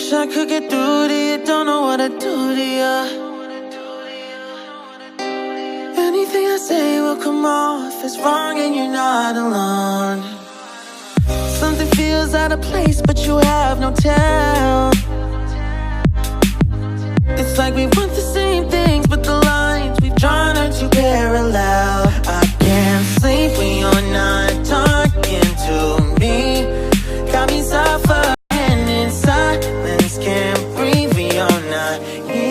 Wish I could get through to you, don't know what to do to you. Anything I say will come off as wrong and you're not alone. Something feels out of place but you have no tell. It's like we want the same things but the lines we've drawn are too parallel. I can't sleep when you're not talking to me. Got me suffering in silence, can't breathe when you're not here.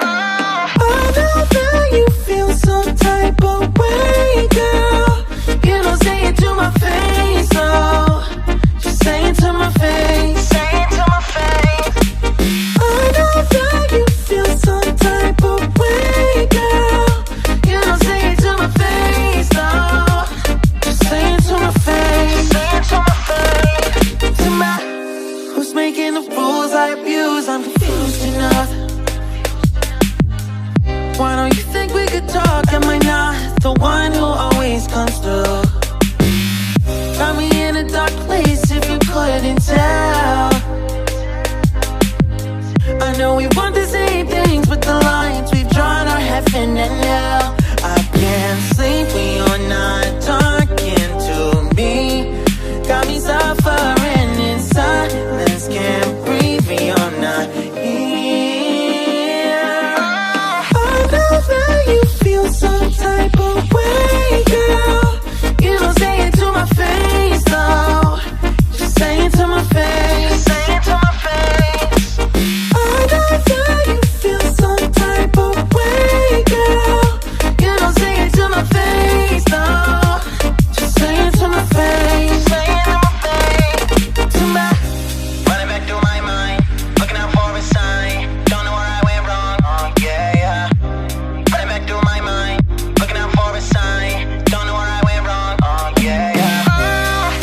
I know that you feel some type of way, girl. You don't say it to my face, oh. Just say it to my face. Say it to my face. I know that you feel some type of way, girl. You don't say it to my face, oh. Just say it to my face. Say it to my face. To my, who's making the rules I abuse? I'm confused enough. Why don't you think we could talk? Am I not the one who always comes through? Got me in a dark place if you couldn't tell. I know we want the same things but the lines we've drawn are heaven and hell. I can't sleep when you're not talking to me. Got me suffering in silence, can't breathe when you're not here. I know that you feel some type of way, girl. You don't say it to my face, though. Just say it to my face. Say it to my face. I know that you feel some type of way, girl. You don't say it to my face, though. Just say it to my face. Say it to my face. To my, Running back through my mind, looking out for a sign. Don't know where I went wrong, oh yeah, yeah. Running back through my mind, looking out for a sign. Don't know where I went wrong, oh yeah, yeah.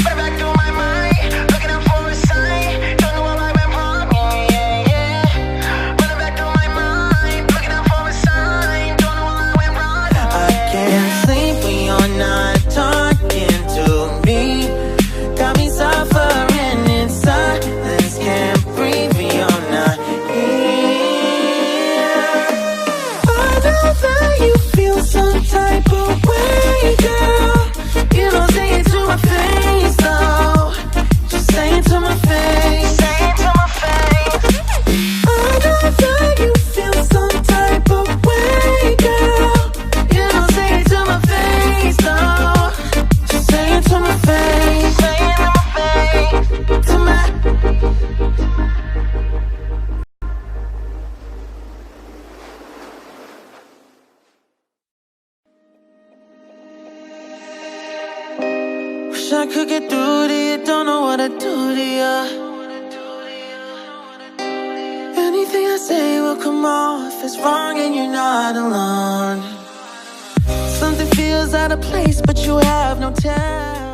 Running back through my mind, looking out for a sign. Don't know where I went wrong, yeah, yeah, yeah. Running back through my mind, looking out for a sign. Don't know where I went wrong, I can't sleep when you're not talking to me. Got me suffering in silence, can't breathe when you're not here. I know that you feel some type of way, girl. You don't say it to my face, though. Just say it to my face. say it to my face. I know that you feel some type of way, girl. You don't say it to my face, though. Just say it to my face. Say it to my face. To my, wish I could get through to you, don't know what to do to you. Anything I say will come off as wrong and you're not alone. Something feels out of place but you have no tell.